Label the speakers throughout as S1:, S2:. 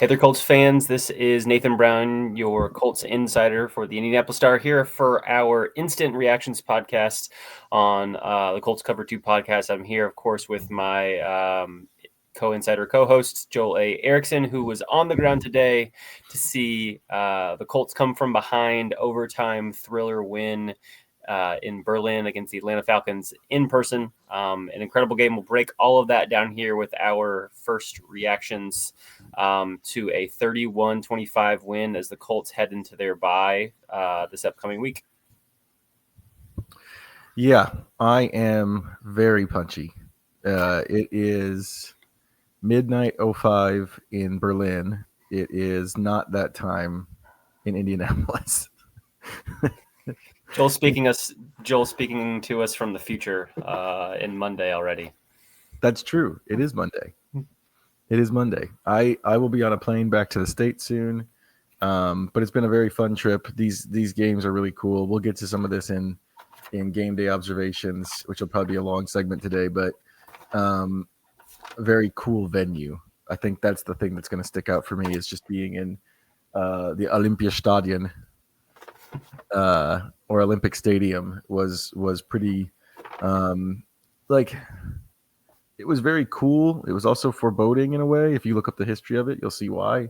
S1: Hey there, Colts fans. This is Nathan Brown, your Colts insider for the Indianapolis Star, here for our instant reactions podcast on the Colts Cover-2 Podcast. I'm here, of course, with my co-insider co-host, Joel A. Erickson, who was on the ground today to see the Colts come from behind overtime thriller win in Berlin against the Atlanta Falcons in person. An incredible game. We'll break all of that down here with our first reactions to a 31-25 win as the Colts head into their bye this upcoming week.
S2: Yeah, I am very punchy. It is midnight 05 in Berlin. It is not that time in Indianapolis.
S1: Joel speaking to us from the future in Monday already.
S2: That's true. It is Monday. It is Monday. I will be on a plane back to the States soon. But it's been a very fun trip. These games are really cool. We'll get to some of this in game day observations, which will probably be a long segment today, but a very cool venue. I think that's the thing that's going to stick out for me, is just being in the Olympiastadion or Olympic Stadium was pretty it was very cool. It was also foreboding in a way. If you look up the history of it, you'll see why.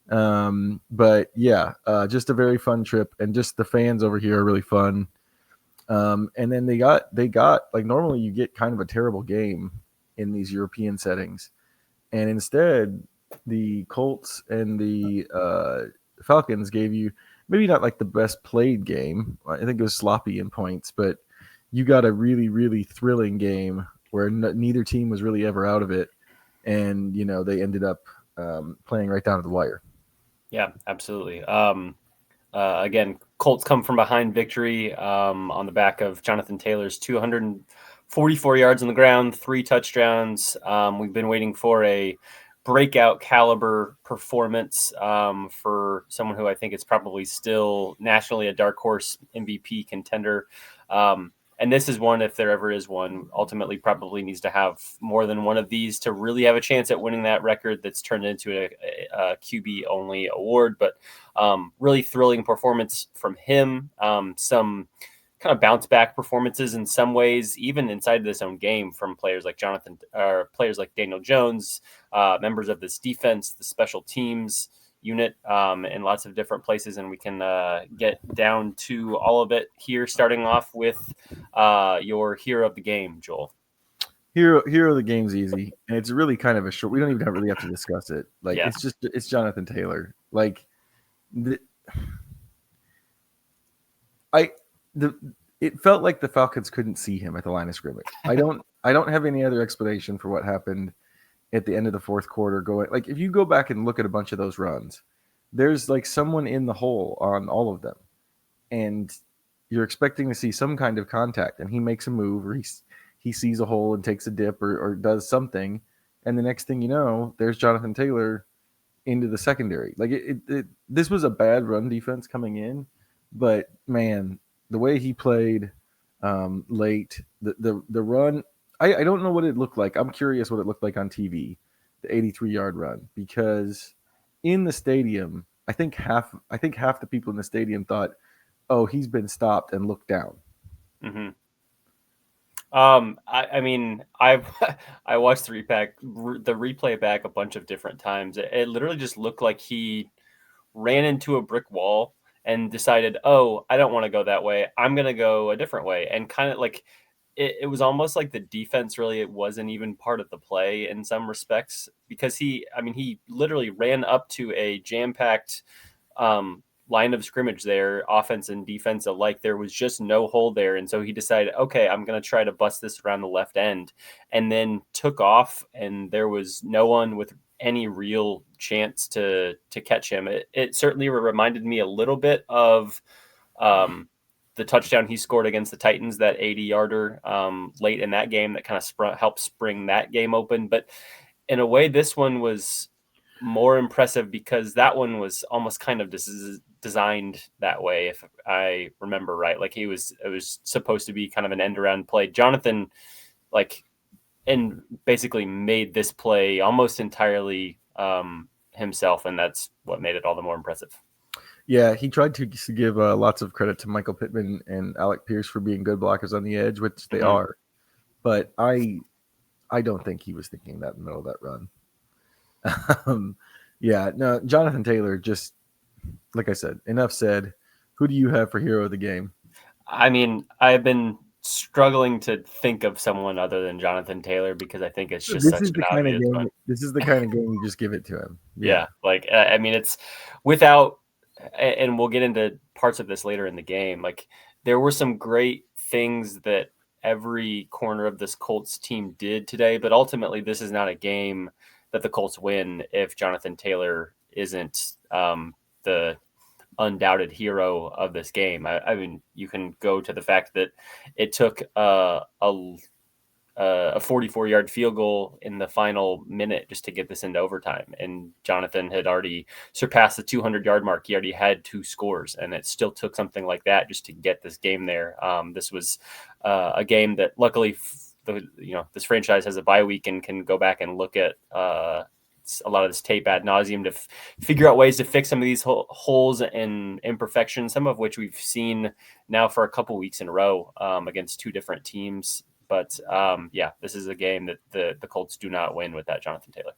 S2: But yeah, just a very fun trip, and just the fans over here are really fun. And then they got like, normally you get kind of a terrible game in these European settings, and instead the Colts and the Falcons gave you maybe not like the best played game. I think it was sloppy in points, but you got a really, really thrilling game where neither team was really ever out of it, and they ended up playing right down to the wire.
S1: Yeah, absolutely. Again, Colts come from behind victory on the back of Jonathan Taylor's 244 yards on the ground, 3 touchdowns. We've been waiting for a breakout caliber performance for someone who I think is probably still nationally a dark horse MVP contender. And this is one, if there ever is one, ultimately probably needs to have more than one of these to really have a chance at winning that record that's turned into a QB-only award. But really thrilling performance from him. Some kind of bounce-back performances in some ways, even inside this own game, from players like players like Daniel Jones, members of this defense, the special teams unit in lots of different places, and we can get down to all of it here, starting off with your hero of the game, Joel.
S2: Hero of the game's easy, and it's really kind of a short. We don't even really have to discuss it. Like, yeah. It's Jonathan Taylor. Like, it felt like the Falcons couldn't see him at the line of scrimmage. I don't have any other explanation for what happened at the end of the fourth quarter. Going, like, if you go back and look at a bunch of those runs, there's like someone in the hole on all of them, and you're expecting to see some kind of contact, and he makes a move, or he sees a hole and takes a dip, or does something, and the next thing you know, there's Jonathan Taylor into the secondary. Like, this was a bad run defense coming in, but man, the way he played late, the run, I don't know what it looked like. I'm curious what it looked like on TV, the 83-yard run, because in the stadium, I think half the people in the stadium thought, oh, he's been stopped, and looked down.
S1: Mm-hmm. I mean, I watched the replay back a bunch of different times. It literally just looked like he ran into a brick wall and decided, oh, I don't want to go that way. I'm going to go a different way. And kind of like, it was almost like the defense really, it wasn't even part of the play in some respects, because he literally ran up to a jam-packed line of scrimmage there, offense and defense alike. There was just no hole there. And so he decided, okay, I'm going to try to bust this around the left end, and then took off, and there was no one with any real chance to catch him. It certainly reminded me a little bit of the touchdown he scored against the Titans, that 80-yarder late in that game that kind of helped spring that game open. But in a way, this one was more impressive because that one was almost kind of designed that way, if I remember right. Like, it was supposed to be kind of an end around play. Jonathan, and basically made this play almost entirely himself, and that's what made it all the more impressive.
S2: Yeah, he tried to give lots of credit to Michael Pittman and Alec Pierce for being good blockers on the edge, which they are. But I don't think he was thinking that in the middle of that run. Yeah, no, Jonathan Taylor, just like I said, enough said. Who do you have for hero of the game?
S1: I mean, I've been struggling to think of someone other than Jonathan Taylor because I think it's just
S2: This
S1: such
S2: is
S1: an
S2: the kind of
S1: obvious
S2: game.
S1: one.
S2: This is the kind of game you just give it to him.
S1: Yeah, like I mean, it's without, and we'll get into parts of this later in the game. Like there were some great things that every corner of this Colts team did today, but ultimately, this is not a game that the Colts win if Jonathan Taylor isn't the undoubted hero of this game. I mean, you can go to the fact that it took a 44-yard field goal in the final minute just to get this into overtime. And Jonathan had already surpassed the 200-yard mark. He already had 2 scores, and it still took something like that just to get this game there. This was a game that luckily this franchise has a bye week and can go back and look at a lot of this tape ad nauseum to figure out ways to fix some of these holes and imperfections, some of which we've seen now for a couple weeks in a row against 2 different teams. But this is a game that the Colts do not win without Jonathan Taylor.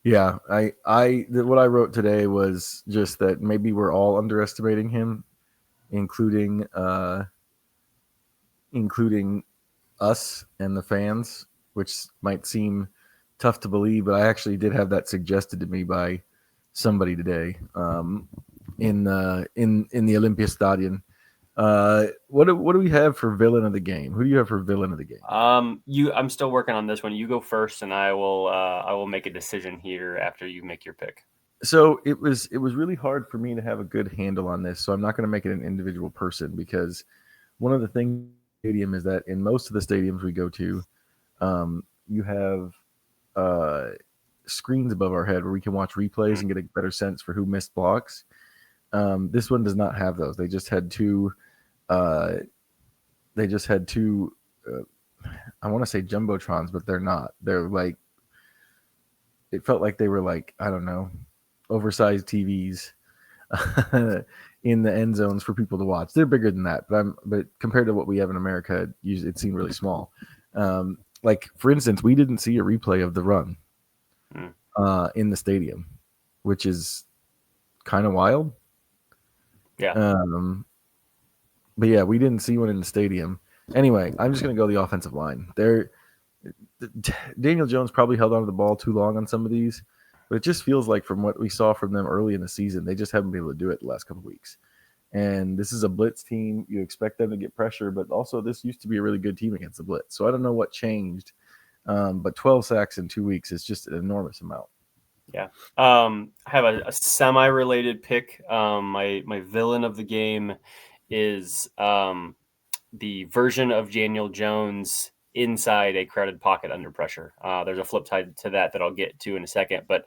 S2: Yeah, what I wrote today was just that maybe we're all underestimating him, including us and the fans, which might seem tough to believe, but I actually did have that suggested to me by somebody today in the Olympia Stadion. What do we have for villain of the game? Who do you have for villain of the game?
S1: I'm still working on this one. You go first, and I will make a decision here after you make your pick.
S2: So it was really hard for me to have a good handle on this. So I'm not going to make it an individual person, because one of the things in the stadium is that in most of the stadiums we go to, you have screens above our head where we can watch replays and get a better sense for who missed blocks. This one does not have those. They just had two. I want to say jumbotrons, but they're not. They're like, it felt like they were like, I don't know, oversized TVs in the end zones for people to watch. They're bigger than that, but compared to what we have in America, it seemed really small. Like, for instance, we didn't see a replay of the run in the stadium, which is kind of wild.
S1: Yeah.
S2: But yeah, we didn't see one in the stadium. Anyway, I'm just going to go the offensive line. Daniel Jones probably held on to the ball too long on some of these, but it just feels like from what we saw from them early in the season, they just haven't been able to do it the last couple of weeks. And this is a blitz team. You expect them to get pressure, but also this used to be a really good team against the blitz. So I don't know what changed, but 12 sacks in 2 weeks is just an enormous amount.
S1: Yeah. I have a semi-related pick. My villain of the game is the version of Daniel Jones inside a crowded pocket under pressure. There's a flip side to that I'll get to in a second. But,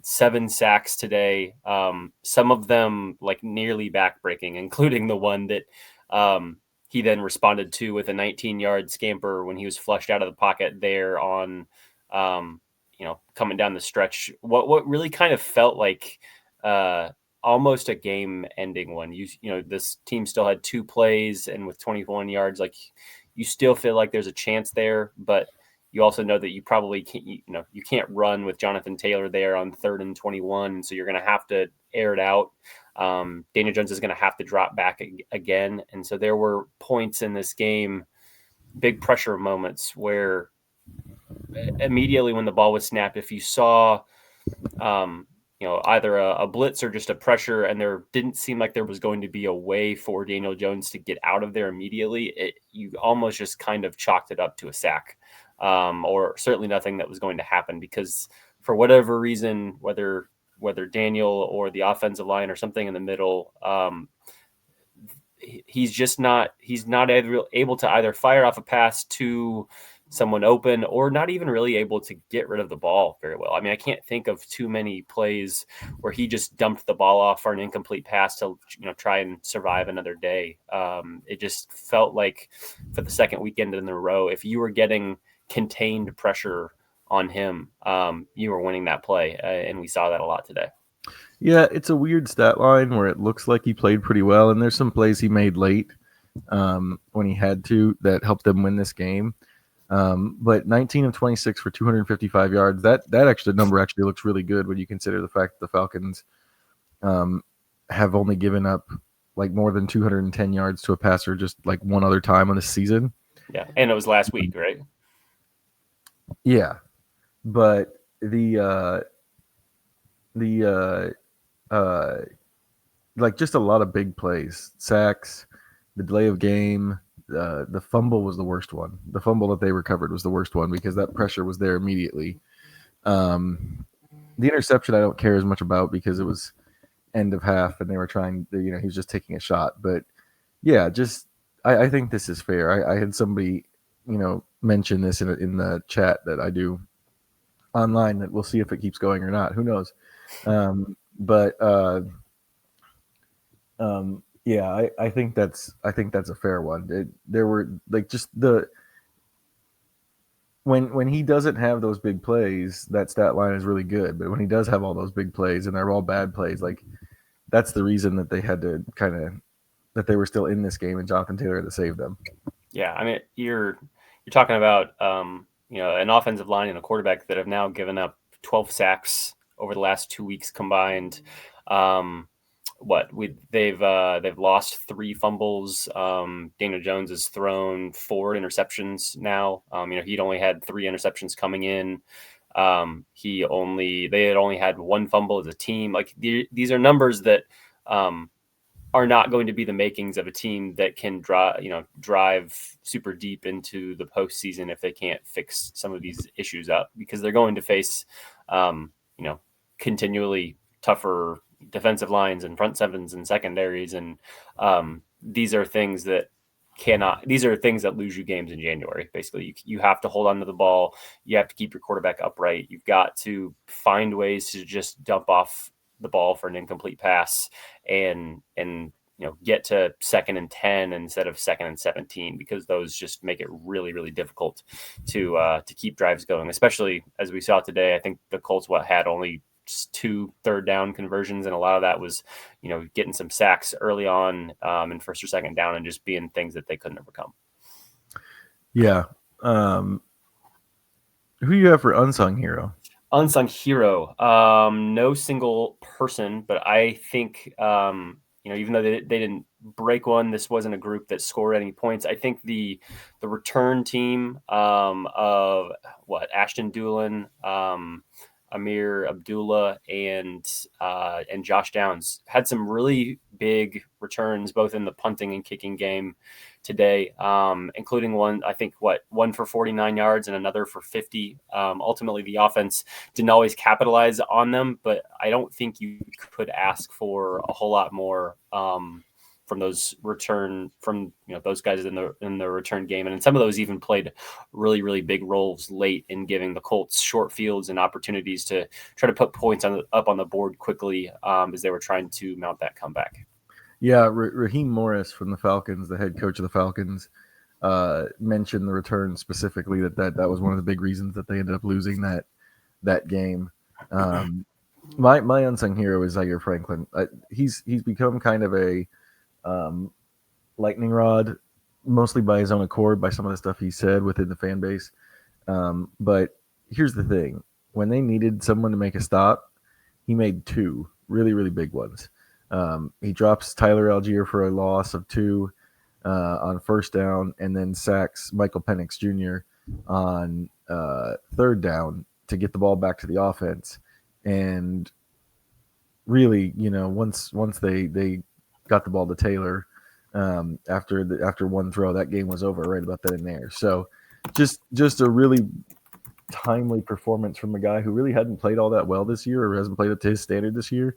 S1: 7 sacks today. Some of them like nearly backbreaking, including the one that he then responded to with a 19-yard scamper when he was flushed out of the pocket there on coming down the stretch. What really kind of felt like almost a game-ending one. This team still had 2 plays, and with 21 yards, like you still feel like there's a chance there, but you also know that you probably can't. You can't run with Jonathan Taylor there on 3rd and 21, so you're going to have to air it out. Daniel Jones is going to have to drop back again, and so there were points in this game, big pressure moments where immediately when the ball was snapped, if you saw either a blitz or just a pressure, and there didn't seem like there was going to be a way for Daniel Jones to get out of there immediately, you almost just kind of chalked it up to a sack, or certainly nothing that was going to happen, because for whatever reason, whether Daniel or the offensive line or something in the middle, he's not able to either fire off a pass to someone open, or not even really able to get rid of the ball very well. I mean, I can't think of too many plays where he just dumped the ball off for an incomplete pass to try and survive another day. It just felt like for the second weekend in a row, if you were getting contained pressure on him, you were winning that play, and we saw that a lot today.
S2: Yeah, it's a weird stat line where it looks like he played pretty well, and there's some plays he made late when he had to that helped them win this game. But 19 of 26 for 255 yards. That extra number actually looks really good when you consider the fact that the Falcons have only given up like more than 210 yards to a passer just like one other time on this season.
S1: Yeah, and it was last week, right?
S2: Yeah, but like just a lot of big plays, sacks, the delay of game. The fumble was the worst one. The fumble that they recovered was the worst one because that pressure was there immediately. The interception I don't care as much about because it was end of half and they were trying to, he was just taking a shot. But yeah, just I think this is fair. I had somebody, mention this in the chat that I do online that we'll see if it keeps going or not. Who knows? Yeah, I think that's a fair one. There were like just when he doesn't have those big plays, that stat line is really good. But when he does have all those big plays and they're all bad plays, like that's the reason that they had to that they were still in this game and Jonathan Taylor had to save them.
S1: Yeah, I mean you're talking about an offensive line and a quarterback that have now given up 12 sacks over the last 2 weeks combined. They've lost 3 fumbles. Daniel Jones has thrown 4 interceptions now. He'd only had 3 interceptions coming in. They had only had 1 fumble as a team. Like these are numbers that are not going to be the makings of a team that can drive super deep into the postseason if they can't fix some of these issues up, because they're going to face continually tougher defensive lines and front sevens and secondaries. And these are things that lose you games in January. Basically, you have to hold on to the ball. You have to keep your quarterback upright. You've got to find ways to just dump off the ball for an incomplete pass and get to 2nd and 10 instead of 2nd and 17, because those just make it really, really difficult to keep drives going, especially as we saw today. I think the Colts had only 2 third down conversions, and a lot of that was getting some sacks early on in 1st or 2nd down and just being things that they couldn't overcome.
S2: Yeah. Who you have for unsung hero?
S1: Unsung hero, no single person, but I think even though they didn't break one, this wasn't a group that scored any points. I think the return team of Ashton Doolin, Amir Abdullah, and Josh Downs had some really big returns, both in the punting and kicking game today, including one for 49 yards and another for 50. Ultimately, the offense didn't always capitalize on them, but I don't think you could ask for a whole lot more from those those guys in the return game. And some of those even played really, really big roles late in giving the Colts short fields and opportunities to try to put points up on the board quickly as they were trying to mount that comeback.
S2: Yeah, Raheem Morris from the Falcons, the head coach of the Falcons, mentioned the return specifically that was one of the big reasons that they ended up losing that game. My unsung hero is Zaire Franklin. He's become kind of a lightning rod, mostly by his own accord, by some of the stuff he said within the fan base. But here's the thing: when they needed someone to make a stop, he made 2 really, really big ones. He drops Tyler Algier for a loss of 2 on 1st down, and then sacks Michael Penix Jr. on 3rd down to get the ball back to the offense. And really, once they got the ball to Taylor after one throw, that game was over right about then and there. So just a really timely performance from a guy who really hadn't played all that well this year, or hasn't played up to his standard this year.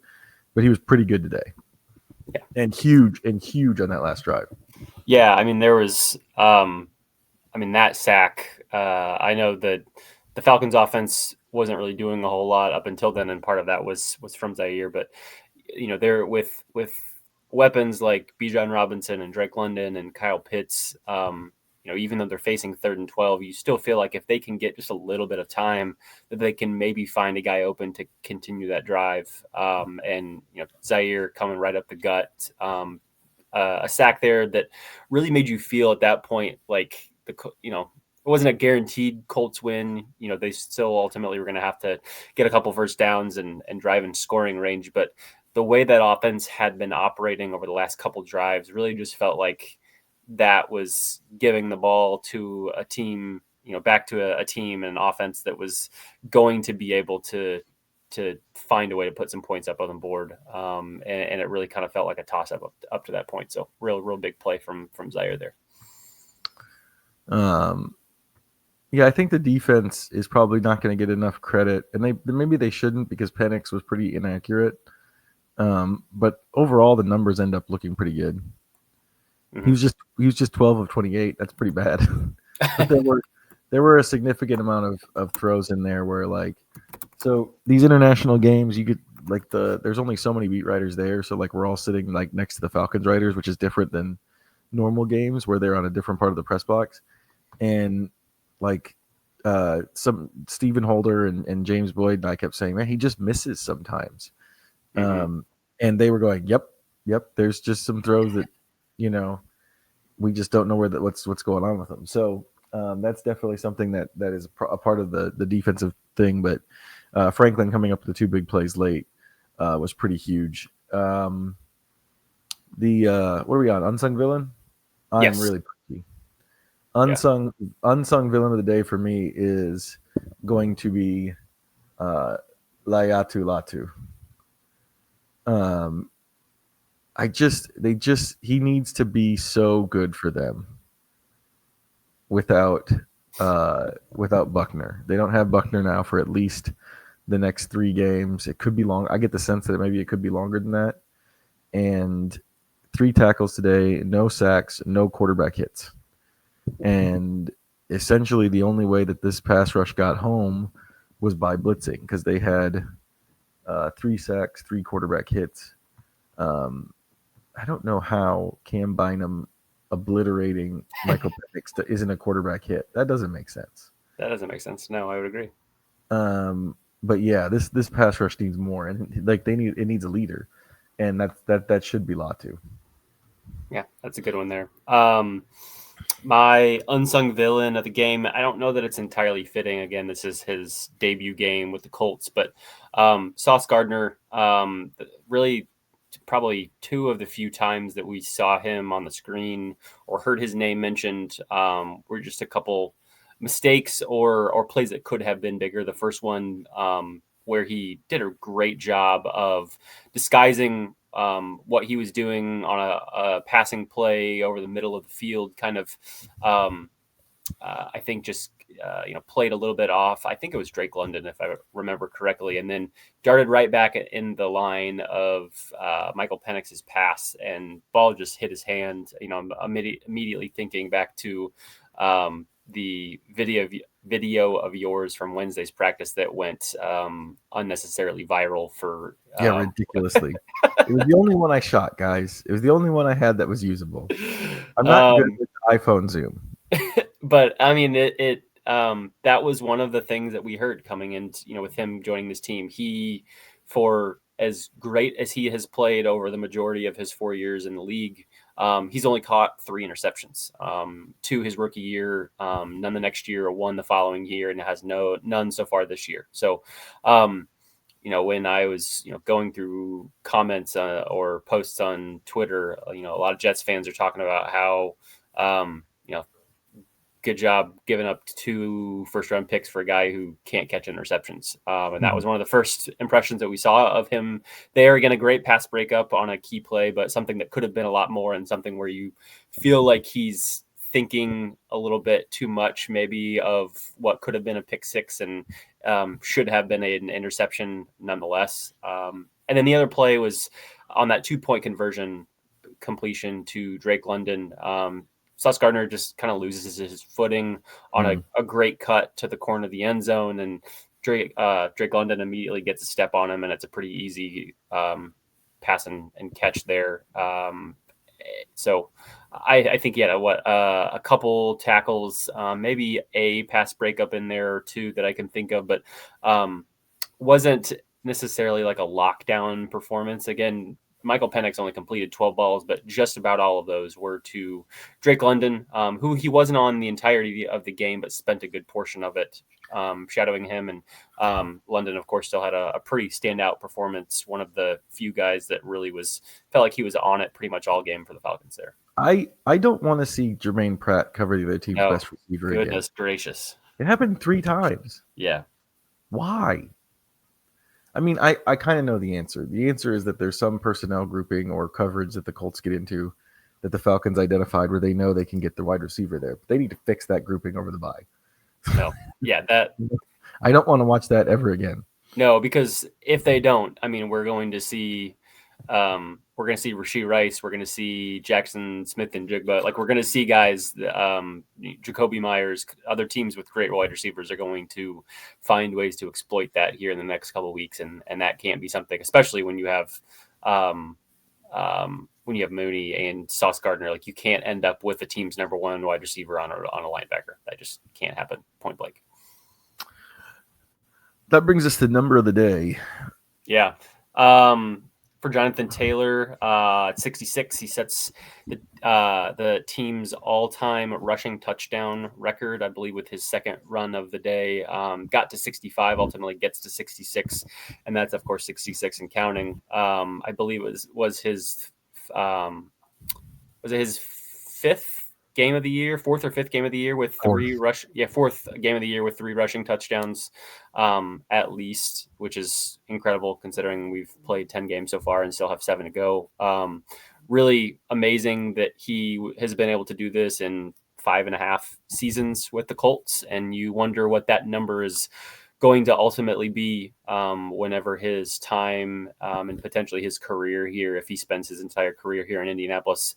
S2: But he was pretty good today.
S1: Yeah.
S2: And huge on that last drive.
S1: Yeah, I mean, there was that sack. I know that the Falcons offense wasn't really doing a whole lot up until then, and part of that was from Zaire. But they're with weapons like Bijan Robinson and Drake London and Kyle Pitts. even though they're facing 3rd and 12, you still feel like if they can get just a little bit of time, that they can maybe find a guy open to continue that drive. And Zaire coming right up the gut, a sack there that really made you feel at that point like it wasn't a guaranteed Colts win. They still ultimately were going to have to get a couple first downs and drive in scoring range. But the way that offense had been operating over the last couple drives really just felt like that was giving the ball to a team, back to a team and an offense that was going to be able to find a way to put some points up on the board. And it really kind of felt like a toss up to that point. So real big play from Zaire there.
S2: Yeah, I think the defense is probably not going to get enough credit, and maybe they shouldn't because Penix was pretty inaccurate. But overall, the numbers end up looking pretty good. Mm-hmm. He was just 12 of 28. That's pretty bad. But there were a significant amount of throws in there where so these international games you could there's only so many beat writers there, so we're all sitting next to the Falcons writers, which is different than normal games where they're on a different part of the press box, and some Stephen Holder and James Boyd and I kept saying, man, he just misses sometimes. Mm-hmm. And they were going, yep. There's just some throws that, we just don't know what's going on with them. So that's definitely something that is a part of the defensive thing. But Franklin coming up with the 2 big plays late was pretty huge. What are we on? Unsung villain?
S1: Yes.
S2: I'm really pretty. Unsung villain of the day for me is going to be Latu. He needs to be so good for them without Buckner. They don't have Buckner now for at least the next 3 games. It could be long. I get the sense that maybe it could be longer than that. And 3 tackles today, no sacks, no quarterback hits. And essentially the only way that this pass rush got home was by blitzing because they had 3 sacks, 3 quarterback hits. I don't know how Cam Bynum obliterating Michael Penix isn't a quarterback hit. That doesn't make sense.
S1: That doesn't make sense. No, I would agree.
S2: But yeah, this pass rush needs more, and it needs a leader, and that should be Latu.
S1: Yeah, that's a good one there. My unsung villain of the game, I don't know that it's entirely fitting. Again, this is his debut game with the Colts, but Sauce Gardner, really probably 2 of the few times that we saw him on the screen or heard his name mentioned were just a couple mistakes or plays that could have been bigger. The first one where he did a great job of disguising what he was doing on a passing play over the middle of the field, kind of, I think just, played a little bit off. I think it was Drake London, if I remember correctly, and then darted right back in the line of Michael Penix's pass, and ball just hit his hand. I'm immediately thinking back to the video of yours from Wednesday's practice that went unnecessarily viral for
S2: ridiculously. It was the only one I shot, guys. It was the only one I had that was usable. I'm not good with iPhone zoom.
S1: But I mean, it that was one of the things that we heard coming in, with him joining this team. He, for as great as he has played over the majority of his 4 years in the league, he's only caught 3 interceptions, 2 his rookie year, none the next year, or 1 the following year, and has none so far this year. So, when I was, going through comments or posts on Twitter, a lot of Jets fans are talking about how, good job giving up 2 first-round picks for a guy who can't catch interceptions. And that was one of the first impressions that we saw of him there. Again, a great pass breakup on a key play, but something that could have been a lot more, and something where you feel like he's thinking a little bit too much maybe of what could have been a pick 6 and should have been an interception nonetheless. And then the other play was on that 2-point conversion completion to Drake London. Sauce Gardner just kind of loses his footing on a great cut to the corner of the end zone, and Drake London immediately gets a step on him, and it's a pretty easy pass and catch there. So I think he had a couple tackles, maybe a pass breakup in there or two that I can think of, but wasn't necessarily like a lockdown performance. Again, Michael Penix only completed 12 balls, but just about all of those were to Drake London, who he wasn't on the entirety of the game, but spent a good portion of it shadowing him. And London, of course, still had a pretty standout performance. One of the few guys that really felt like he was on it pretty much all game for the Falcons there.
S2: I don't want to see Jermaine Pratt cover the other team's best receiver again.
S1: Goodness gracious.
S2: It happened 3 times.
S1: Yeah.
S2: Why? I mean, I kind of know the answer. The answer is that there's some personnel grouping or coverage that the Colts get into that the Falcons identified where they know they can get the wide receiver there. But they need to fix that grouping over the bye.
S1: No. Yeah, that
S2: I don't want to watch that ever again.
S1: No, because if they don't, I mean, we're going to see Rashee Rice, we're going to see Jackson Smith and Jigba. Like, we're going to see guys, Jacoby Myers, other teams with great wide receivers are going to find ways to exploit that here in the next couple of weeks, and that can't be something, especially when you have Mooney and Sauce Gardner. Like, you can't end up with the team's number one wide receiver on a linebacker. That just can't happen, point blank.
S2: That brings us to number of the day.
S1: Yeah. For Jonathan Taylor, at 66, he sets the team's all-time rushing touchdown record, I believe, with his second run of the day. Got to 65, ultimately gets to 66, and that's, of course, 66 and counting. I believe it was his fifth game of the year, fourth or fifth game of the year with fourth game of the year with 3 rushing touchdowns, at least, which is incredible considering we've played 10 games so far and still have 7 to go. Really amazing that he has been able to do this in 5.5 seasons with the Colts. And you wonder what that number is going to ultimately be whenever his time and potentially his career here, if he spends his entire career here in Indianapolis,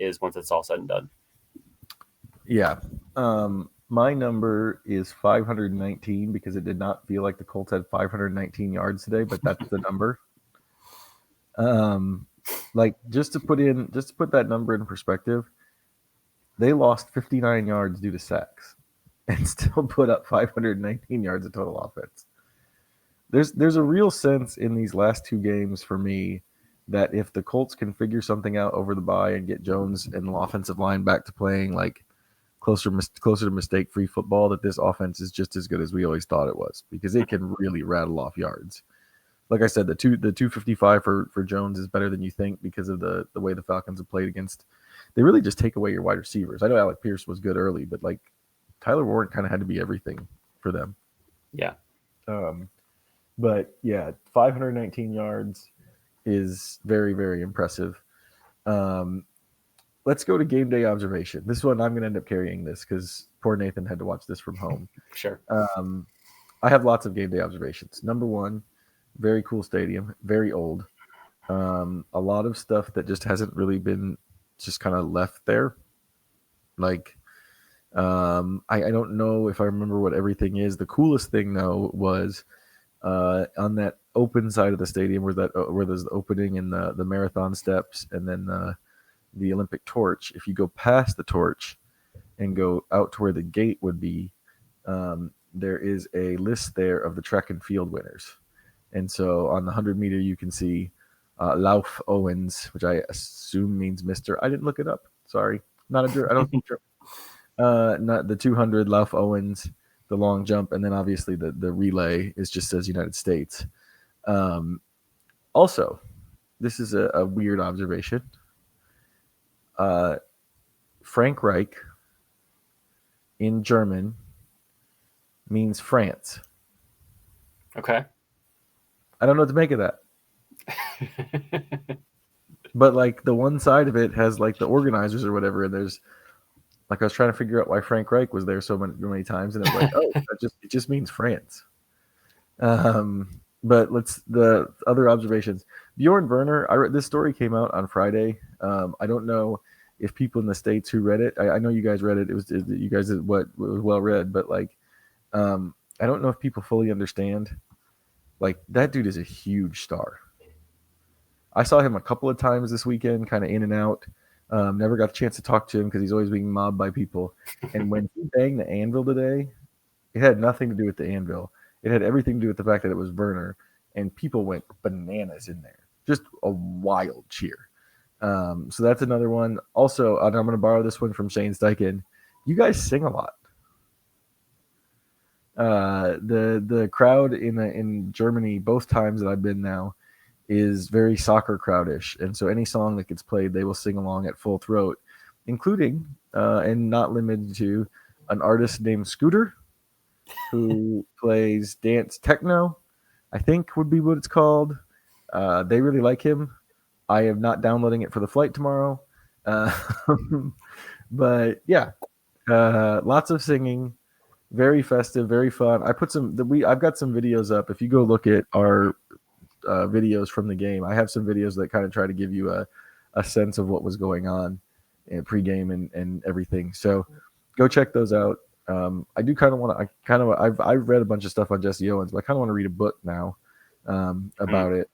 S1: is once it's all said and done.
S2: Yeah. My number is 519 because it did not feel like the Colts had 519 yards today, but that's the number. Like just to put that number in perspective, they lost 59 yards due to sacks and still put up 519 yards of total offense. There's a real sense in these last 2 games for me that if the Colts can figure something out over the bye and get Jones and the offensive line back to playing like closer to mistake-free football, that this offense is just as good as we always thought it was, because it can really rattle off yards. Like I said, the 255 for Jones is better than you think because of the way the Falcons have played against. They really just take away your wide receivers. I know Alec Pierce was good early, but like Tyler Warren kind of had to be everything for them.
S1: Yeah.
S2: But yeah, 519 yards is very, very impressive. Let's go to game day observation. This one, I'm going to end up carrying this because poor Nathan had to watch this from home.
S1: Sure.
S2: I have lots of game day observations. Number 1, very cool stadium, very old. A lot of stuff that just hasn't really been just kind of left there. Like, I don't know if I remember what everything is. The coolest thing, though, was on that open side of the stadium where there's the opening and the marathon steps and then the Olympic torch. If you go past the torch and go out to where the gate would be, there is a list there of the track and field winners. And so on the 100-meter, you can see Lauf Owens, which I assume means Mr. I didn't look it up. Sorry. Not a jerk. I don't think not the 200 Lauf Owens, the long jump, and then obviously the relay is just says United States. Also, this is a weird observation. Frank Reich in German means France.
S1: Okay.
S2: I don't know what to make of that. But like the one side of it has like the organizers or whatever, and there's like I was trying to figure out why Frank Reich was there so many times, and it was like, oh, it just means France. But the other observations. Bjorn Werner, this story came out on Friday. I don't know if people in the States who read it, I know you guys read it. You guys did what was well read, but like, I don't know if people fully understand. Like that dude is a huge star. I saw him a couple of times this weekend, kind of in and out. Never got a chance to talk to him because he's always being mobbed by people. And when he banged the anvil today, it had nothing to do with the anvil. It had everything to do with the fact that it was Werner, and people went bananas in there. Just a wild cheer. So that's another one. Also, and I'm going to borrow this one from Shane Steichen. You guys sing a lot. The crowd in Germany, both times that I've been now, is very soccer crowdish, and so any song that gets played, they will sing along at full throat, including and not limited to an artist named Scooter, who plays dance techno, I think would be what it's called. They really like him. I am not downloading it for the flight tomorrow, but yeah, lots of singing. Very festive, very fun. I've got some videos up. If you go look at our videos from the game, I have some videos that kind of try to give you a sense of what was going on in pregame and everything. So go check those out. I do kind of want to. I've read a bunch of stuff on Jesse Owens, but I kind of want to read a book now about it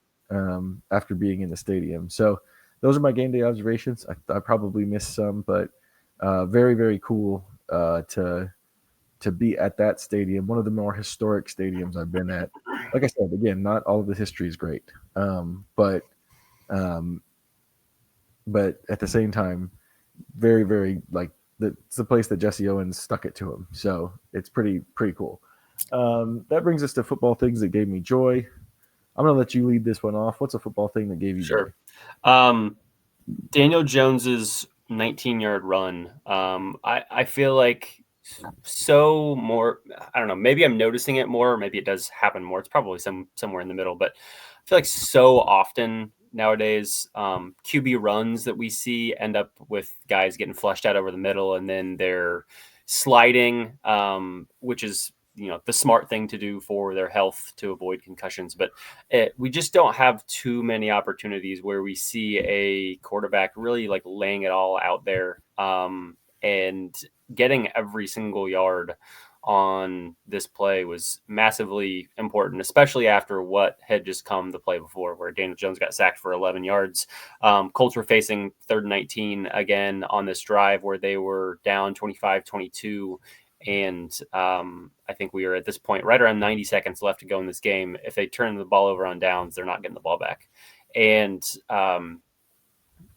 S2: after being in the stadium. So those are my game day observations. I probably missed some, but very, very cool to be at that stadium, one of the more historic stadiums I've been at. Like I said, again, not all of the history is great, but at the same time, very, very like it's the place that Jesse Owens stuck it to him. So it's pretty cool. That brings us to football things that gave me joy. I'm gonna let you lead this one off. What's a football thing that gave you joy?
S1: Daniel Jones's 19-yard run. I feel like so more. I don't know. Maybe I'm noticing it more. Or maybe it does happen more. It's probably somewhere in the middle. But I feel like so often nowadays, QB runs that we see end up with guys getting flushed out over the middle, and then they're sliding, which is the smart thing to do for their health to avoid concussions. But we just don't have too many opportunities where we see a quarterback really like laying it all out there and getting every single yard on this play was massively important, especially after what had just come the play before, where Daniel Jones got sacked for 11 yards. Colts were facing 3rd and 19 again on this drive where they were down 25-22. And I think we are at this point right around 90 seconds left to go in this game. If they turn the ball over on downs, they're not getting the ball back. And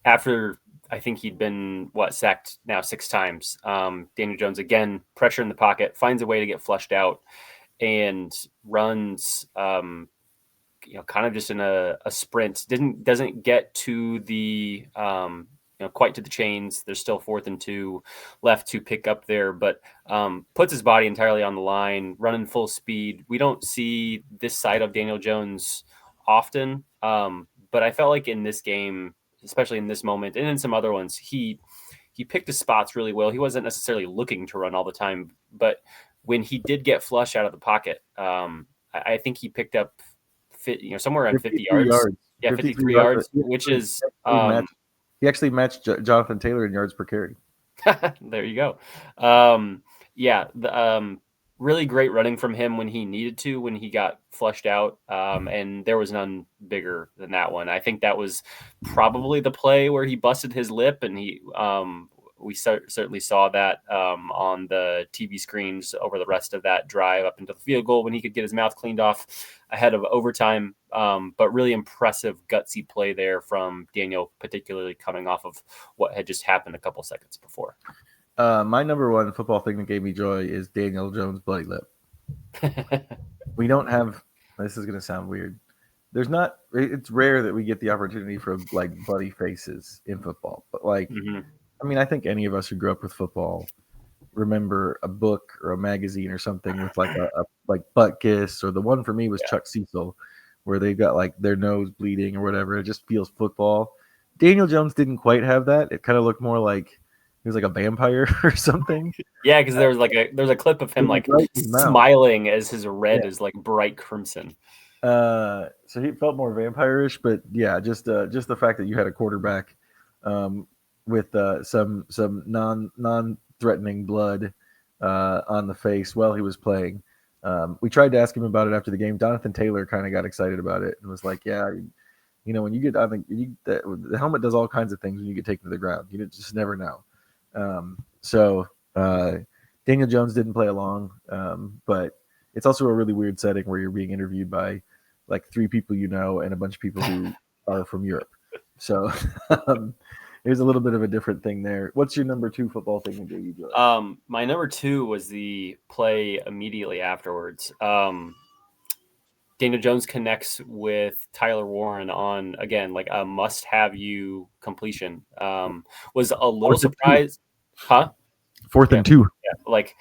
S1: after I think he'd been sacked now 6 times, Daniel Jones again, pressure in the pocket, finds a way to get flushed out and runs kind of just in a sprint. Doesn't get to the quite to the chains. There's still 4th and 2 left to pick up there, but puts his body entirely on the line, running full speed. We don't see this side of Daniel Jones often, but I felt like in this game, especially in this moment and in some other ones, he picked his spots really well. He wasn't necessarily looking to run all the time, but when he did get flush out of the pocket, I think he picked up somewhere around 50 yards. Yeah, 53 yards, which is
S2: he actually matched Jonathan Taylor in yards per carry.
S1: There you go. Really great running from him when he needed to, when he got flushed out. And there was none bigger than that one. I think that was probably the play where he busted his lip, and we certainly saw that on the TV screens over the rest of that drive up into the field goal when he could get his mouth cleaned off ahead of overtime. But really impressive, gutsy play there from Daniel, particularly coming off of what had just happened a couple seconds before.
S2: My number one football thing that gave me joy is Daniel Jones' bloody lip. We don't have, this is going to sound weird. It's rare that we get the opportunity for like bloody faces in football, but like, I mean, I think any of us who grew up with football remember a book or a magazine or something with like a like butt kiss, or the one for me was Chuck Cecil, where they got like their nose bleeding or whatever. It just feels football. Daniel Jones didn't quite have that. It kind of looked more like he was like a vampire or something.
S1: Yeah, because there's a clip of him like smiling as his red is like bright crimson.
S2: So he felt more vampire-ish, but yeah, just the fact that you had a quarterback with some non-threatening blood on the face while he was playing. We tried to ask him about it after the game. Jonathan Taylor kind of got excited about it and was like, "Yeah, When you get I think the helmet does all kinds of things when you get taken to the ground. You just never know. So Daniel Jones didn't play along, but it's also a really weird setting where you're being interviewed by like 3 people and a bunch of people who are from Europe. So there's a little bit of a different thing there. What's your number 2 football thing that you enjoy?
S1: My number 2 was the play immediately afterwards. Daniel Jones connects with Tyler Warren on, again, like a must-have you completion. Was a little surprised. Huh?
S2: 4th and 2.
S1: Yeah, like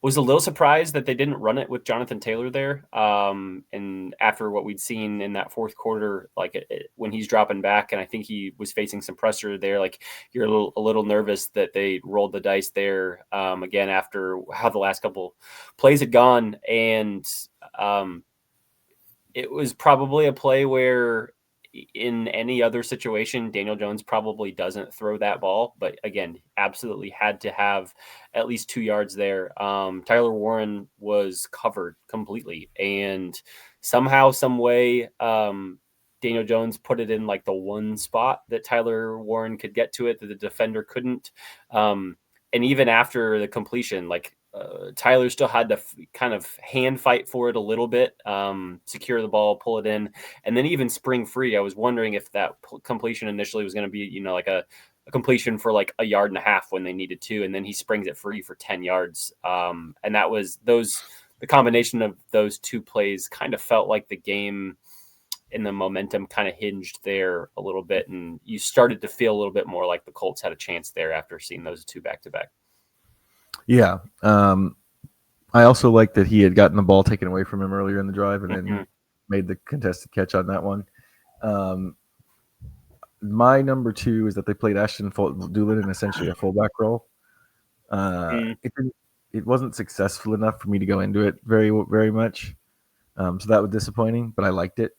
S1: was a little surprised that they didn't run it with Jonathan Taylor there. And after what we'd seen in that fourth quarter, like when he's dropping back, and I think he was facing some pressure there, like you're a little nervous that they rolled the dice there again after how the last couple plays had gone. And it was probably a play where in any other situation, Daniel Jones probably doesn't throw that ball, but again, absolutely had to have at least 2 yards there. Tyler Warren was covered completely, and somehow, some way, Daniel Jones put it in like the one spot that Tyler Warren could get to it that the defender couldn't. And even after the completion, like Tyler still had to kind of hand fight for it a little bit, secure the ball, pull it in, and then even spring free. I was wondering if that completion initially was going to be, like a completion for like 1.5 yards when they needed to, and then he springs it free for 10 yards. And that was the combination of those 2 plays kind of felt like the game and the momentum kind of hinged there a little bit, and you started to feel a little bit more like the Colts had a chance there after seeing those 2 back-to-back.
S2: Yeah. I also like that he had gotten the ball taken away from him earlier in the drive and then made the contested catch on that one. My number 2 is that they played Ashton Dulin in essentially a fullback role. It wasn't successful enough for me to go into it very, very much. So that was disappointing, but I liked it.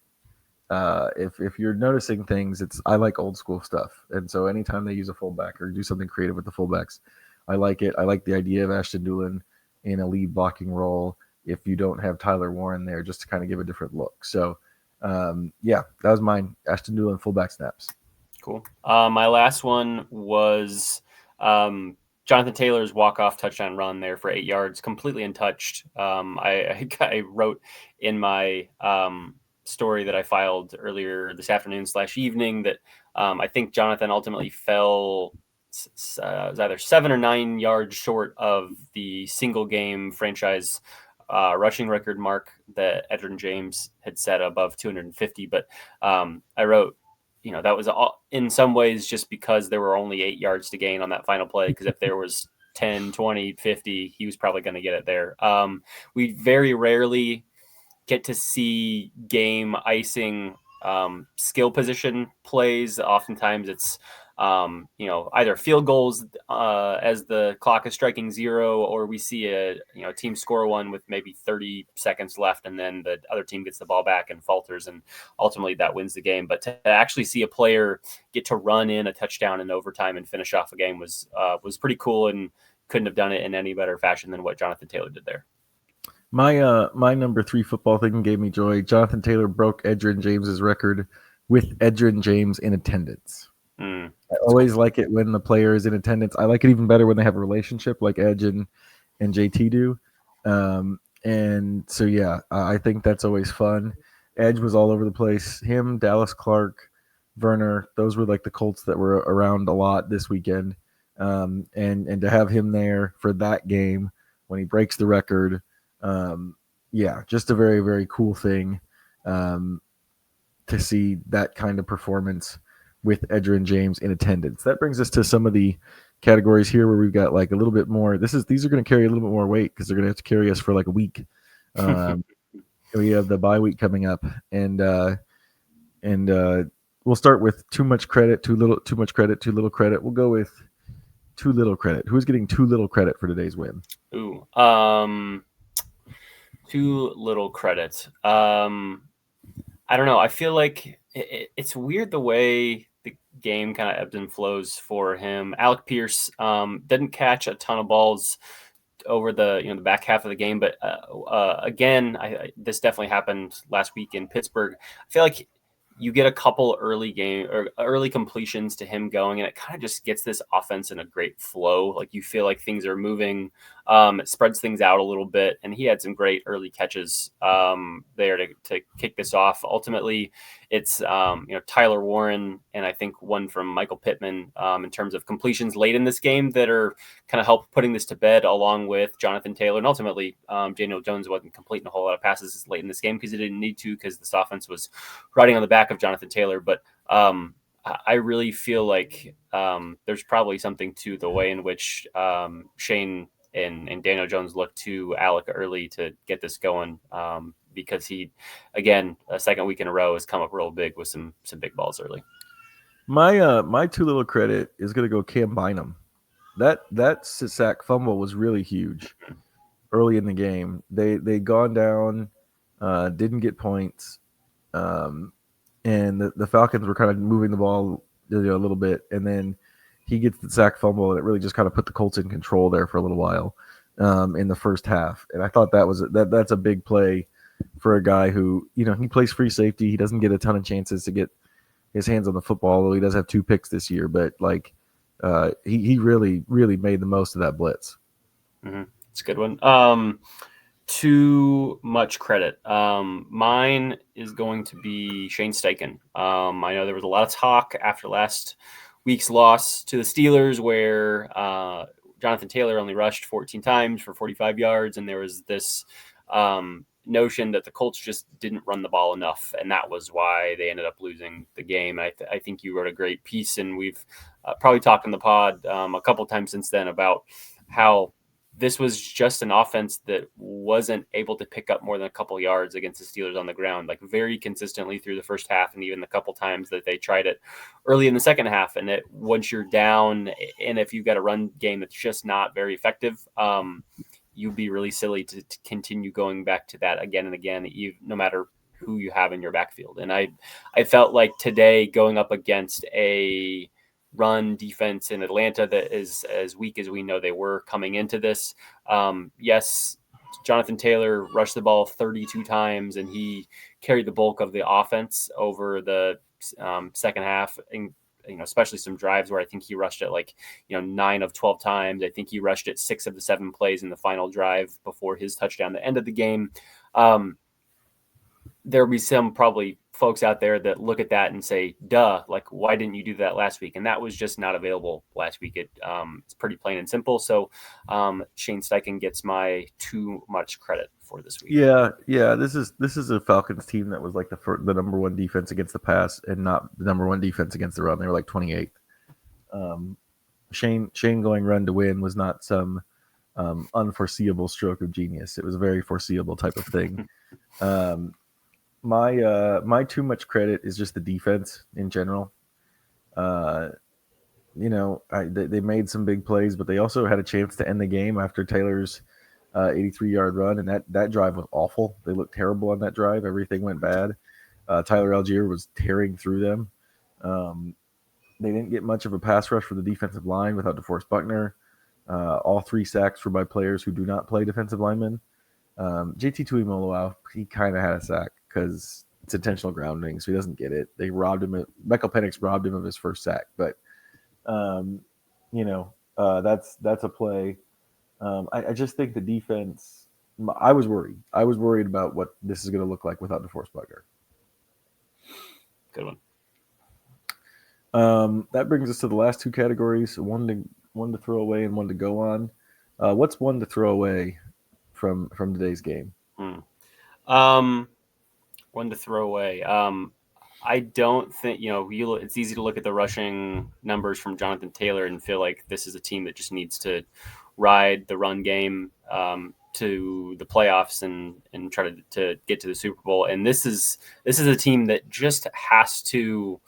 S2: If you're noticing things, I like old school stuff. And so anytime they use a fullback or do something creative with the fullbacks, I like it. I like the idea of Ashton Dulin in a lead blocking role if you don't have Tyler Warren there, just to kind of give a different look. So, that was mine. Ashton Dulin fullback snaps.
S1: Cool. My last one was Jonathan Taylor's walk-off touchdown run there for 8 yards, completely untouched. I wrote in my story that I filed earlier this afternoon / evening that I think Jonathan ultimately fell was either 7 or 9 yards short of the single game franchise rushing record mark that Edgerrin James had set above 250. But I wrote, that was in some ways just because there were only 8 yards to gain on that final play, because if there was 10, 20, 50, he was probably going to get it there. We very rarely get to see game icing skill position plays. Oftentimes it's either field goals as the clock is striking 0, or we see a team score one with maybe 30 seconds left, and then the other team gets the ball back and falters, and ultimately that wins the game. But to actually see a player get to run in a touchdown in overtime and finish off a game was pretty cool, and couldn't have done it in any better fashion than what Jonathan Taylor did there.
S2: My number 3 football thing gave me joy. Jonathan Taylor broke Edgerrin James's record with Edgerrin James in attendance. I always like it when the player is in attendance. I like it even better when they have a relationship like Edge and JT do. And so, I think that's always fun. Edge was all over the place. Him, Dallas Clark, Werner, those were like the Colts that were around a lot this weekend. And to have him there for that game when he breaks the record, just a very, very cool thing to see that kind of performance with Edgerrin James in attendance. That brings us to some of the categories here where we've got like a little bit more. These are going to carry a little bit more weight because they're going to have to carry us for like a week. We have the bye week coming up, and we'll start with too much credit, too much credit, too little credit. We'll go with too little credit. Who's getting too little credit for today's win?
S1: Ooh, too little credit. I don't know. I feel like it's weird the way the game kind of ebbs and flows for him. Alec Pierce didn't catch a ton of balls over the back half of the game, but again, this definitely happened last week in Pittsburgh. I feel like you get a couple early completions to him going, and it kind of just gets this offense in a great flow. Like, you feel like things are moving. It spreads things out a little bit, and he had some great early catches there to kick this off. Ultimately, it's Tyler Warren and I think one from Michael Pittman in terms of completions late in this game that are kind of help putting this to bed, along with Jonathan Taylor. And ultimately, Daniel Jones wasn't completing a whole lot of passes late in this game because he didn't need to, because this offense was riding on the back of Jonathan Taylor. But I really feel like there's probably something to the way in which Shane and Daniel Jones look to Alec early to get this going, because he, again, a second week in a row has come up real big with some big balls early.
S2: My too little credit is going to go Cam Bynum. That sack fumble was really huge early in the game. They'd gone down, didn't get points, and the Falcons were kind of moving the ball a little bit, and then he gets the sack fumble, and it really just kind of put the Colts in control there for a little while in the first half. And I thought that's a big play for a guy who, he plays free safety. He doesn't get a ton of chances to get his hands on the football, although he does have 2 picks this year. But he really, really made the most of that blitz.
S1: Mm-hmm. It's a good one. Too much credit. Mine is going to be Shane Steichen. I know there was a lot of talk after last week's loss to the Steelers where Jonathan Taylor only rushed 14 times for 45 yards, and there was this notion that the Colts just didn't run the ball enough, and that was why they ended up losing the game. I think you wrote a great piece, and we've probably talked in the pod a couple times since then about how this was just an offense that wasn't able to pick up more than a couple yards against the Steelers on the ground, like very consistently through the first half, and even the couple times that they tried it early in the second half. And once you're down, and if you've got a run game that's just not very effective, you'd be really silly to continue going back to that again and again, no matter who you have in your backfield. And I felt like today, going up against a run defense in Atlanta that is as weak as we know they were coming into this. Yes, Jonathan Taylor rushed the ball 32 times, and he carried the bulk of the offense over the second half, and especially some drives where I think he rushed it 9 of 12 times. I think he rushed it 6 of the 7 plays in the final drive before his touchdown, the end of the game. There'll be some probably folks out there that look at that and say, duh, like, why didn't you do that last week? And that was just not available last week. It's pretty plain and simple. So Shane Steichen gets my too much credit for this week.
S2: Yeah. This is a Falcons team that was like the number 1 defense against the pass and not the number 1 defense against the run. They were like 28th. Shane going run to win was not some unforeseeable stroke of genius. It was a very foreseeable type of thing. My too much credit is just the defense in general. They made some big plays, but they also had a chance to end the game after Taylor's 83-yard run, and that drive was awful. They looked terrible on that drive. Everything went bad. Tyler Algier was tearing through them. They didn't get much of a pass rush for the defensive line without DeForest Buckner. All 3 sacks were by players who do not play defensive linemen. JT Tuimoloau, he kind of had a sack because it's intentional grounding, so he doesn't get it. They robbed him. Michael Penix robbed him of his first sack, but that's a play. I just think the defense. I was worried. I was worried about what this is going to look like without DeForest Buckner.
S1: Good one.
S2: That brings us to the last 2 categories: one to throw away and one to go on. What's one to throw away from today's game?
S1: One to throw away. I don't think, it's easy to look at the rushing numbers from Jonathan Taylor and feel like this is a team that just needs to ride the run game to the playoffs and try to get to the Super Bowl. And this is a team that just has to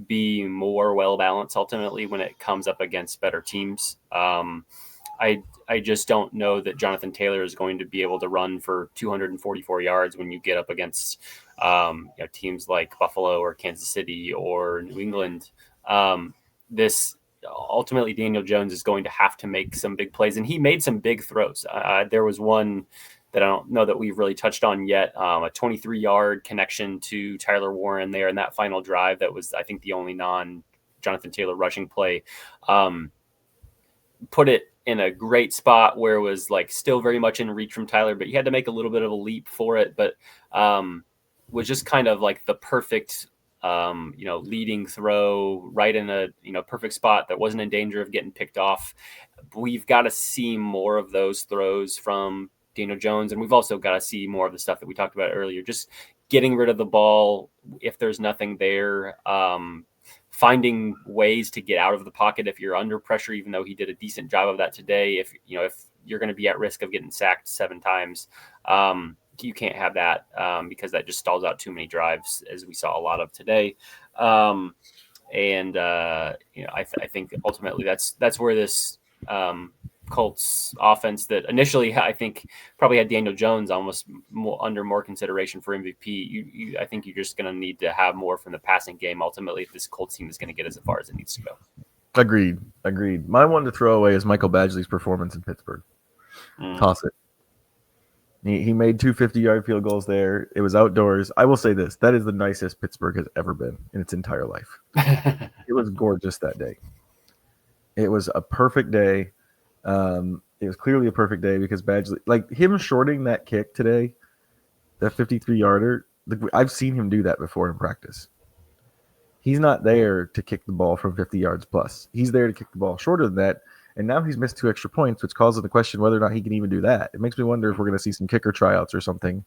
S1: be more well-balanced ultimately when it comes up against better teams. I just don't know that Jonathan Taylor is going to be able to run for 244 yards when you get up against teams like Buffalo or Kansas City or New England. This ultimately, Daniel Jones is going to have to make some big plays, and he made some big throws. There was one that I don't know that we've really touched on yet. A 23-yard connection to Tyler Warren there in that final drive. That was, I think, the only non-Jonathan Taylor rushing play. Put it in a great spot where it was like still very much in reach from Tyler, but he had to make a little bit of a leap for it. But was just kind of like the perfect, leading throw right in a, perfect spot that wasn't in danger of getting picked off. We've got to see more of those throws from Daniel Jones. And we've also got to see more of the stuff that we talked about earlier, just getting rid of the ball if there's nothing there. Finding ways to get out of the pocket if you're under pressure, even though he did a decent job of that today. If you're going to be at risk of getting sacked 7 times, you can't have that because that just stalls out too many drives, as we saw a lot of today. I think ultimately that's where this Colts offense that initially I think probably had Daniel Jones almost under more consideration for MVP. I think you're just going to need to have more from the passing game ultimately if this Colts team is going to get as far as it needs to go.
S2: Agreed. My one to throw away is Michael Badgley's performance in Pittsburgh. Toss it. He made 2 50-yard field goals there. It was outdoors. I will say this. That is the nicest Pittsburgh has ever been in its entire life. It was gorgeous that day. It was a perfect day. It was clearly a perfect day because Badgley, like him shorting that kick today, that 53-yarder, I've seen him do that before in practice. He's not there to kick the ball from 50 yards plus. He's there to kick the ball shorter than that. And now he's missed 2 extra points, which causes the question whether or not he can even do that. It makes me wonder if we're going to see some kicker tryouts or something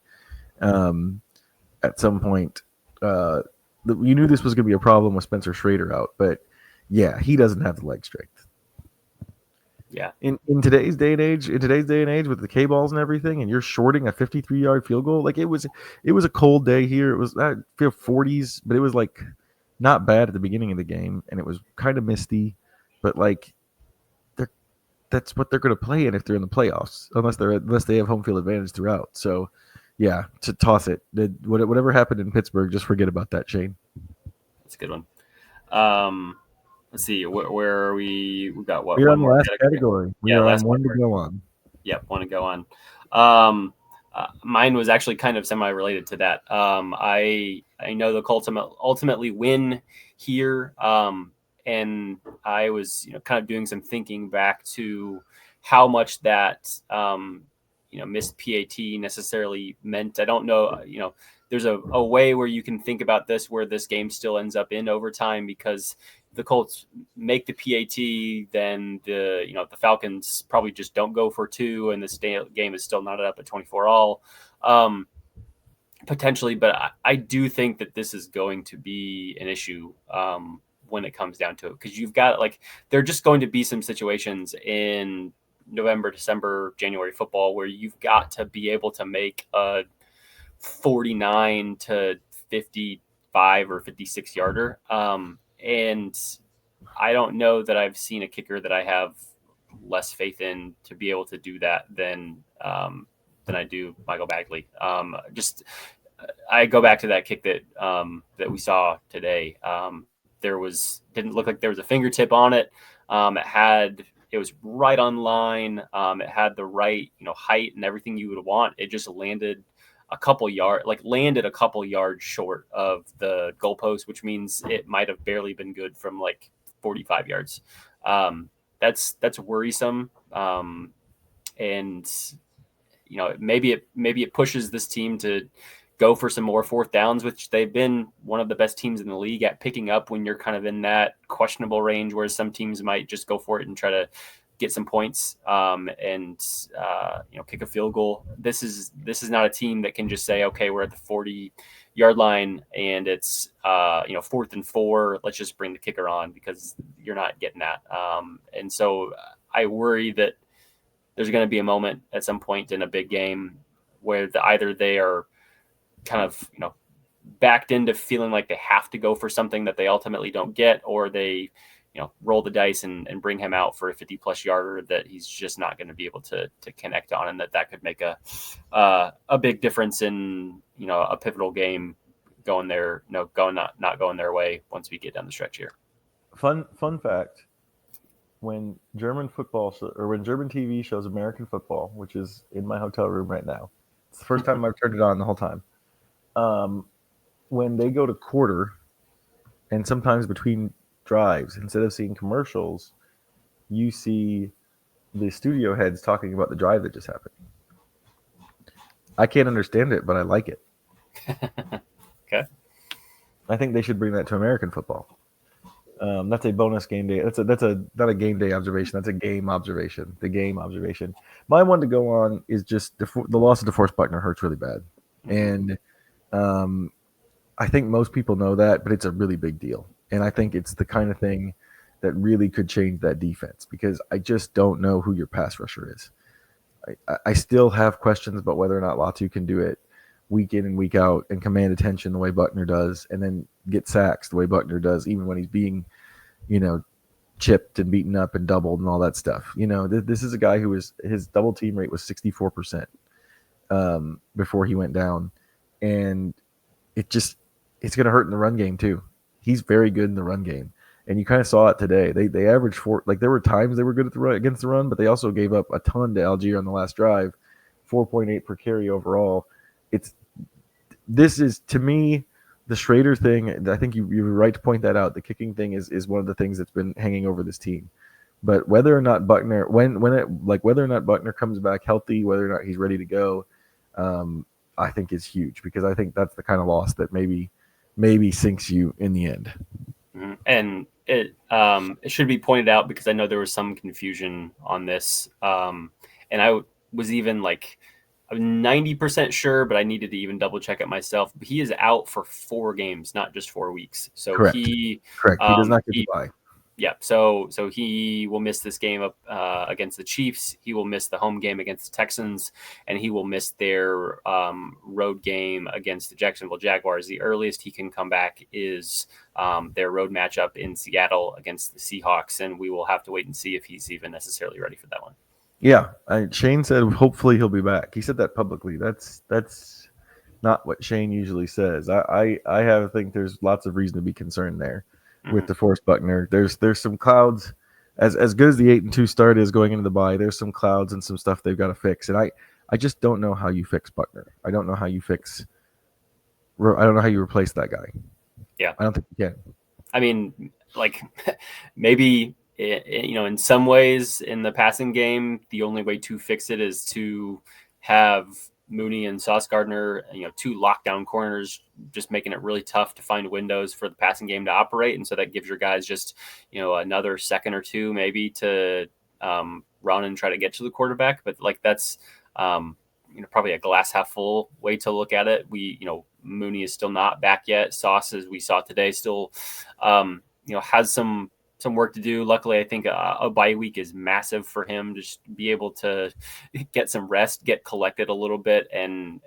S2: at some point. You knew this was going to be a problem with Spencer Schrader out, but yeah, he doesn't have the leg strength.
S1: Yeah.
S2: In today's day and age, with the K balls and everything, and you're shorting a 53-yard field goal, like it was a cold day here. It was 40s, but it was like not bad at the beginning of the game, and it was kind of misty, but like that's what they're going to play in if they're in the playoffs, unless they have home field advantage throughout. So, yeah, to toss it. Whatever happened in Pittsburgh, just forget about that, Shane.
S1: That's a good one. Let's see, where are we? We've got what?
S2: We're on the last category. We are on one to go on.
S1: Yep, one to go on. Mine was actually kind of semi-related to that. I know the Colts ultimately win here, and I was kind of doing some thinking back to how much that missed PAT necessarily meant. I don't know. There's a way where you can think about this where this game still ends up in overtime because the Colts make the PAT, then the Falcons probably just don't go for 2, and this game is still not up at 24-all, potentially. But I do think that this is going to be an issue when it comes down to it, because you've got there are just going to be some situations in November, December, January football where you've got to be able to make a 49 to 55 or 56 yarder. And I don't know that I've seen a kicker that I have less faith in to be able to do that than I do Michael Badgley. I go back to that kick that we saw today. Didn't look like there was a fingertip on it. It was right on line. It had the right height and everything you would want. It just landed a couple yards short of the goalpost, which means it might have barely been good from 45 yards. That's worrisome. And maybe it pushes this team to go for some more 4th downs, which they've been one of the best teams in the league at picking up when you're kind of in that questionable range, whereas some teams might just go for it and try to get some points and kick a field goal. This is not a team that can just say, okay, we're at the 40-yard line and it's 4th and 4. Let's just bring the kicker on, because you're not getting that. And so I worry that there's going to be a moment at some point in a big game where either they are kind of backed into feeling like they have to go for something that they ultimately don't get, or they roll the dice and bring him out for a 50-plus yarder that he's just not going to be able to connect on, and that could make a big difference in a pivotal game not going their way once we get down the stretch here.
S2: Fun fact: when German TV shows American football, which is in my hotel room right now, It's the first time I've turned it on the whole time. When they go to quarter, and sometimes between drives, instead of seeing commercials, you see the studio heads talking about the drive that just happened. I can't understand it, but I like it.
S1: Okay.
S2: I think they should bring that to American football. That's a bonus game day. That's a not a game day observation. That's a game observation. The game observation. My one to go on is just the loss of DeForest Buckner hurts really bad, and I think most people know that, but it's a really big deal. And I think it's the kind of thing that really could change that defense because I just don't know who your pass rusher is. I still have questions about whether or not Latu can do it week in and week out and command attention the way Buckner does, and then get sacks the way Buckner does, even when he's being, chipped and beaten up and doubled and all that stuff. This is a guy who his double team rate was 64% before he went down, and it's going to hurt in the run game too. He's very good in the run game, and you kind of saw it today. They averaged 4. Like there were times they were good at the run, against the run, but they also gave up a ton to Algier on the last drive, 4.8 per carry overall. This is, to me, the Schrader thing. I think you were right to point that out. The kicking thing is one of the things that's been hanging over this team. But whether or not Buckner, whether or not Buckner comes back healthy, whether or not he's ready to go, I think is huge because I think that's the kind of loss that maybe sinks you in the end.
S1: And it should be pointed out because I know there was some confusion on this, and I was even I'm 90% sure, but I needed to even double check it myself. He is out for 4 games, not just 4 weeks. So
S2: correct. He does not get to bye.
S1: Yeah. So he will miss this game up against the Chiefs. He will miss the home game against the Texans, and he will miss their road game against the Jacksonville Jaguars. The earliest he can come back is their road matchup in Seattle against the Seahawks, and we will have to wait and see if he's even necessarily ready for that one.
S2: Yeah, Shane said hopefully he'll be back. He said that publicly. That's not what Shane usually says. I think there's lots of reason to be concerned there with DeForest Buckner. There's some clouds. As good as the 8-2 start is going into the bye, there's some clouds and some stuff they've got to fix. And I just don't know how you fix Buckner. I don't know how you replace that guy.
S1: Yeah,
S2: I don't think you can.
S1: I mean, maybe. In some ways in the passing game, the only way to fix it is to have Mooney and Sauce Gardner, 2 lockdown corners, just making it really tough to find windows for the passing game to operate. And so that gives your guys just, another second or two maybe to run and try to get to the quarterback. But that's, probably a glass half full way to look at it. Mooney is still not back yet. Sauce, as we saw today, still, has some work to do. Luckily, I think a bye week is massive for him. Just be able to get some rest, get collected a little bit, and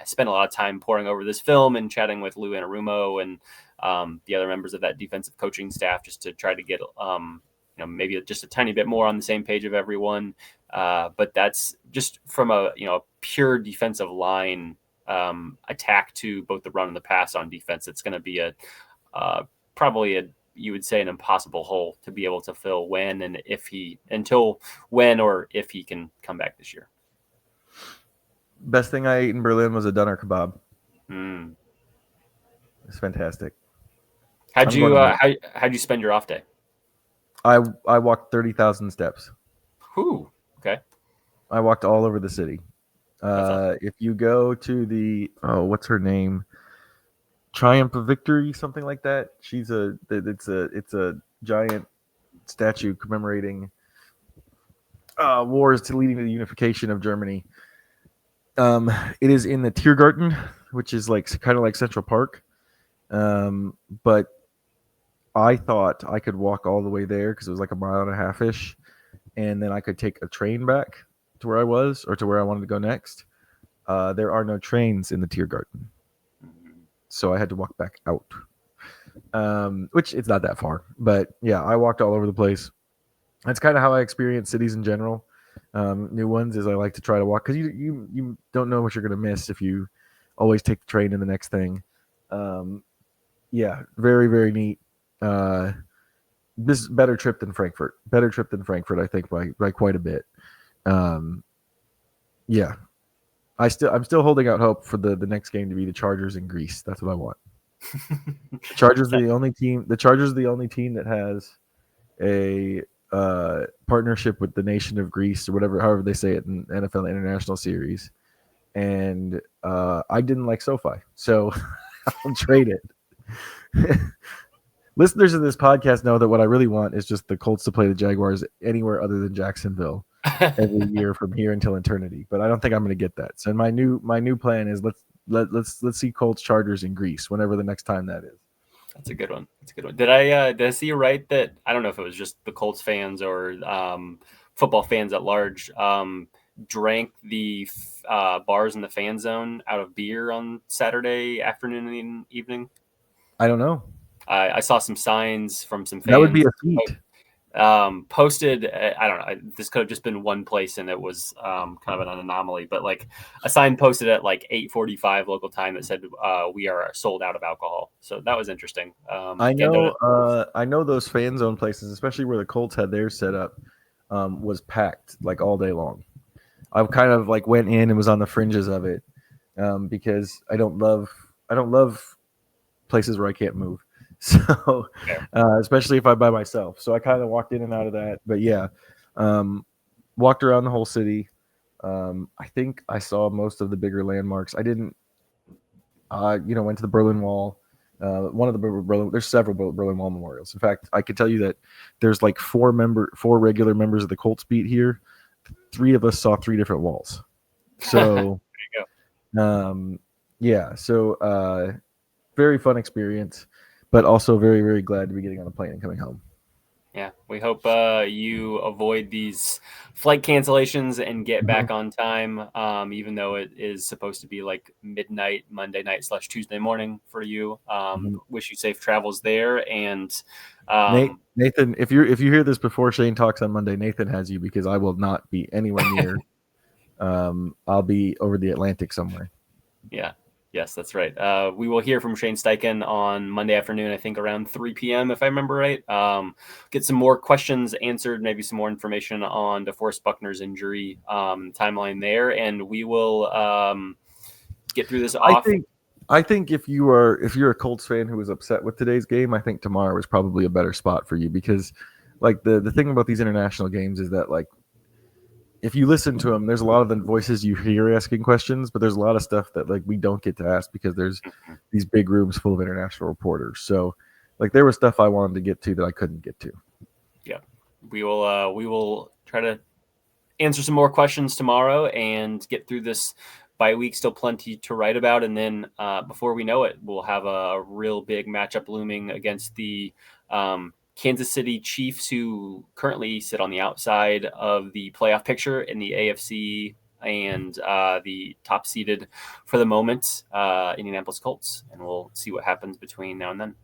S1: spend a lot of time poring over this film and chatting with Lou Anarumo and the other members of that defensive coaching staff just to try to get maybe just a tiny bit more on the same page of everyone. But that's just from a pure defensive line attack to both the run and the pass on defense. It's going to be probably you would say an impossible hole to be able to fill when or if he can come back this year.
S2: Best thing I ate in Berlin was a doner kebab. It's fantastic.
S1: How'd you spend your off day?
S2: I walked 30,000 steps.
S1: Whew. Okay.
S2: I walked all over the city. If you go to what's her name? Triumph of Victory, something like that. It's a giant statue commemorating wars leading to the unification of Germany. It is in the Tiergarten, which is kind of like Central Park. But I thought I could walk all the way there because it was like a mile and a half ish, and then I could take a train back to where I was or to where I wanted to go next. There are no trains in the Tiergarten. So I had to walk back out, which it's not that far. But yeah, I walked all over the place. That's kind of how I experience cities in general. New ones is I like to try to walk because you don't know what you're going to miss if you always take the train and the next thing. Yeah, very, very neat. This is better trip than Frankfurt. Better trip than Frankfurt, I think, by quite a bit. Yeah. I'm still holding out hope for the next game to be the Chargers in Greece. That's what I want. The Chargers are the only team. The Chargers are the only team that has a partnership with the nation of Greece or whatever, however they say it in NFL International Series. And I didn't like SoFi, so I'll trade it. Listeners of this podcast know that what I really want is just the Colts to play the Jaguars anywhere other than Jacksonville every year from here until eternity. But I don't think I'm going to get that. So my new plan is let's see Colts Chargers in Greece whenever the next time that is.
S1: That's a good one. Did I see you right that I don't know if it was just the Colts fans or football fans at large drank the bars in the fan zone out of beer on Saturday afternoon and evening?
S2: I don't know.
S1: I saw some signs from some fans.
S2: That would be a feat.
S1: Posted, I don't know, this could have just been one place and it was kind of an anomaly, but like a sign posted at like 8:45 local time that said we are sold out of alcohol. So that was interesting.
S2: I know those fan zone places, especially where the Colts had theirs set up, was packed like all day long. I kind of like went in and was on the fringes of it because I don't love places where I can't move. So, especially if I'm by myself. So I kind of walked in and out of that. But yeah, walked around the whole city. I think I saw most of the bigger landmarks. I didn't, went to the Berlin Wall. One of the there's several Berlin Wall memorials. In fact, I could tell you that there's like four regular members of the Colts beat here. 3 of us saw 3 different walls. So,
S1: there you
S2: go. So very fun experience. But also very, very glad to be getting on a plane and coming home.
S1: Yeah, we hope you avoid these flight cancellations and get back on time, even though it is supposed to be like midnight, Monday night / Tuesday morning for you. Wish you safe travels there. And
S2: Nathan, if you hear this before Shane talks on Monday, Nathan has you because I will not be anywhere near. I'll be over the Atlantic somewhere.
S1: Yeah. Yes, that's right. We will hear from Shane Steichen on Monday afternoon, I think around 3 p.m., if I remember right. Get some more questions answered, maybe some more information on DeForest Buckner's injury timeline there, and we will get through this off.
S2: I think if you're a Colts fan who was upset with today's game, I think tomorrow is probably a better spot for you because, like, the thing about these international games is that, like, if you listen to them, there's a lot of the voices you hear asking questions, but there's a lot of stuff that like we don't get to ask because there's these big rooms full of international reporters. So like there was stuff I wanted to get to that I couldn't get to.
S1: Yeah, we will try to answer some more questions tomorrow and get through this bye week. Still plenty to write about. And then before we know it, we'll have a real big matchup looming against the Kansas City Chiefs, who currently sit on the outside of the playoff picture in the AFC and the top seeded for the moment Indianapolis Colts. And we'll see what happens between now and then.